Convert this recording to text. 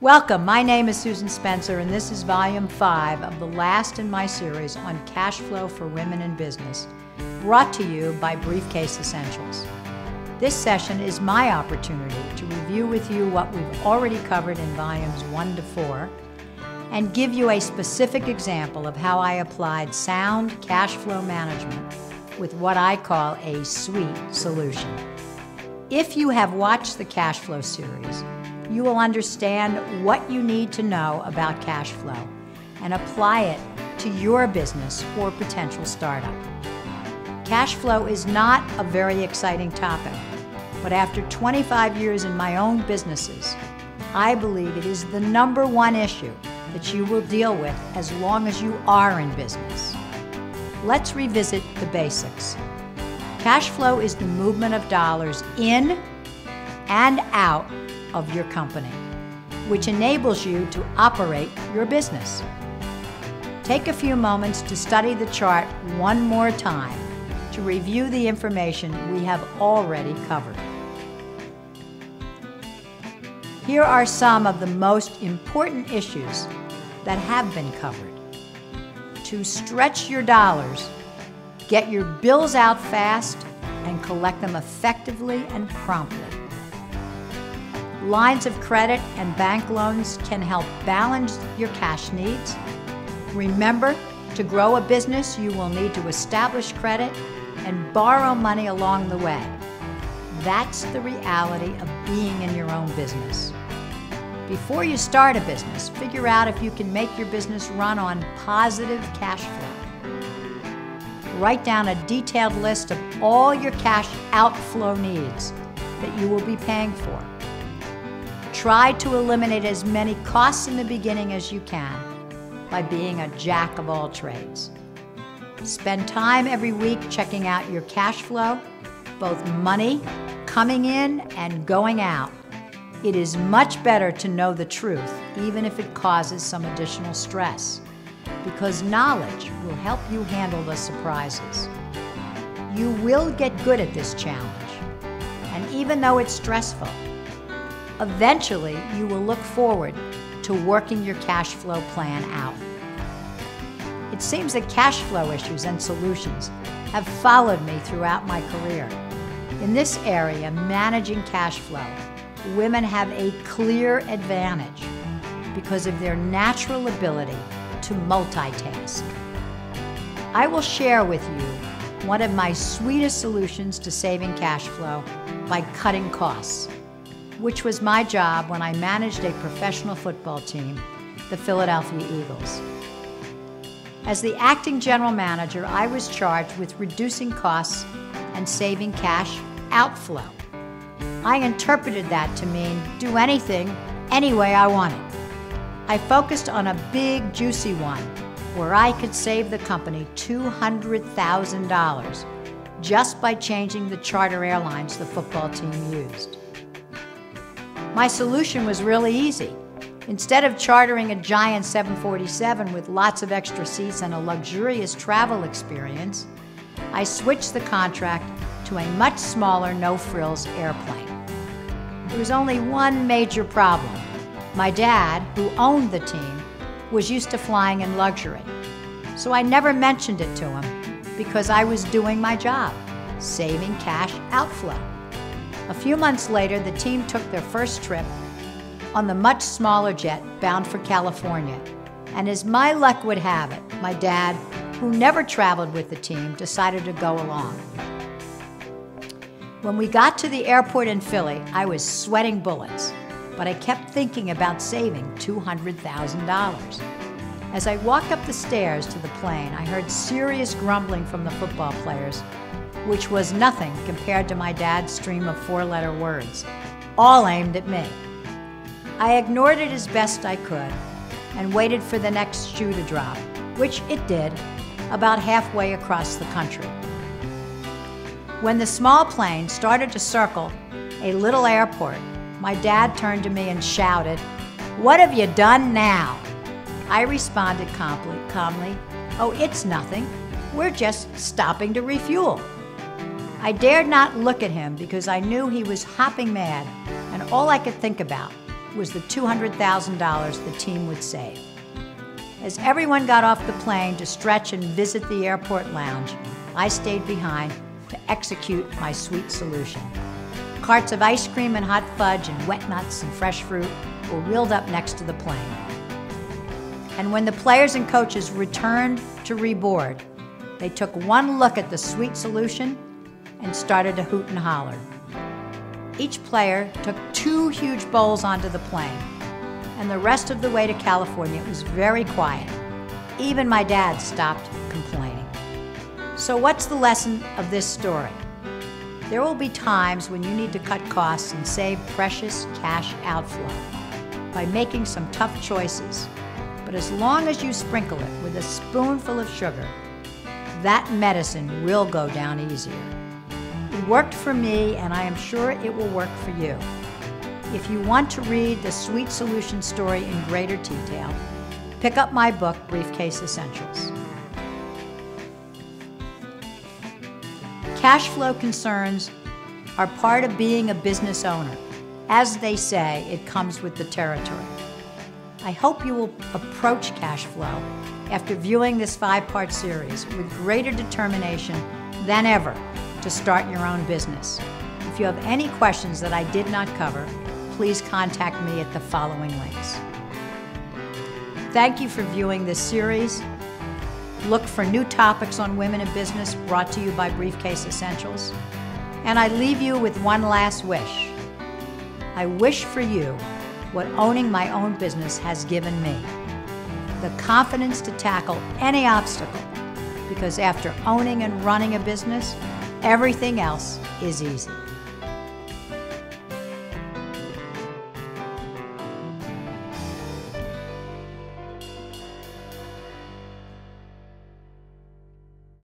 Welcome, my name is Susan Spencer and this is Volume 5 of the last in my series on cash flow for women in business, brought to you by Briefcase Essentials. This session is my opportunity to review with you what we've already covered in Volumes 1 to 4 and give you a specific example of how I applied sound cash flow management with what I call a sweet solution. If you have watched the cash flow series, you will understand what you need to know about cash flow and apply it to your business or potential startup. Cash flow is not a very exciting topic, but after 25 years in my own businesses, I believe it is the #1 issue that you will deal with as long as you are in business. Let's revisit the basics. Cash flow is the movement of dollars in and out of your company, which enables you to operate your business. Take a few moments to study the chart one more time to review the information we have already covered. Here are some of the most important issues that have been covered. To stretch your dollars, get your bills out fast, and collect them effectively and promptly. Lines of credit and bank loans can help balance your cash needs. Remember, to grow a business, you will need to establish credit and borrow money along the way. That's the reality of being in your own business. Before you start a business, figure out if you can make your business run on positive cash flow. Write down a detailed list of all your cash outflow needs that you will be paying for. Try to eliminate as many costs in the beginning as you can by being a jack of all trades. Spend time every week checking out your cash flow, both money coming in and going out. It is much better to know the truth, even if it causes some additional stress, because knowledge will help you handle the surprises. You will get good at this challenge, and even though it's stressful, eventually you will look forward to working your cash flow plan out. It seems that cash flow issues and solutions have followed me throughout my career. In this area, managing cash flow, women have a clear advantage because of their natural ability to multitask. I will share with you one of my sweetest solutions to saving cash flow by cutting costs, which was my job when I managed a professional football team, the Philadelphia Eagles. As the acting general manager, I was charged with reducing costs and saving cash outflow. I interpreted that to mean do anything any way I wanted. I focused on a big, juicy one where I could save the company $200,000 just by changing the charter airlines the football team used. My solution was really easy. Instead of chartering a giant 747 with lots of extra seats and a luxurious travel experience, I switched the contract to a much smaller, no-frills airplane. There was only one major problem. My dad, who owned the team, was used to flying in luxury. So I never mentioned it to him because I was doing my job, saving cash outflow. A few months later, the team took their first trip on the much smaller jet bound for California. And as my luck would have it, my dad, who never traveled with the team, decided to go along. When we got to the airport in Philly, I was sweating bullets, but I kept thinking about saving $200,000. As I walked up the stairs to the plane, I heard serious grumbling from the football players, which was nothing compared to my dad's stream of 4-letter words, all aimed at me. I ignored it as best I could and waited for the next shoe to drop, which it did, about halfway across the country. When the small plane started to circle a little airport, my dad turned to me and shouted, "What have you done now?" I responded calmly, "Oh, it's nothing. We're just stopping to refuel." I dared not look at him because I knew he was hopping mad, and all I could think about was the $200,000 the team would save. As everyone got off the plane to stretch and visit the airport lounge, I stayed behind to execute my sweet solution. Carts of ice cream and hot fudge and wet nuts and fresh fruit were wheeled up next to the plane. And when the players and coaches returned to reboard, they took one look at the sweet solution and started to hoot and holler. Each player took 2 huge bowls onto the plane, and the rest of the way to California it was very quiet. Even my dad stopped complaining. So what's the lesson of this story? There will be times when you need to cut costs and save precious cash outflow by making some tough choices. But as long as you sprinkle it with a spoonful of sugar, that medicine will go down easier. It worked for me, and I am sure it will work for you. If you want to read the sweet solution story in greater detail, pick up my book, Briefcase Essentials. Cash flow concerns are part of being a business owner. As they say, it comes with the territory. I hope you will approach cash flow after viewing this 5-part series with greater determination than ever to start your own business. If you have any questions that I did not cover, please contact me at the following links. Thank you for viewing this series. Look for new topics on women in business brought to you by Briefcase Essentials. And I leave you with one last wish. I wish for you what owning my own business has given me: the confidence to tackle any obstacle, because after owning and running a business, everything else is easy.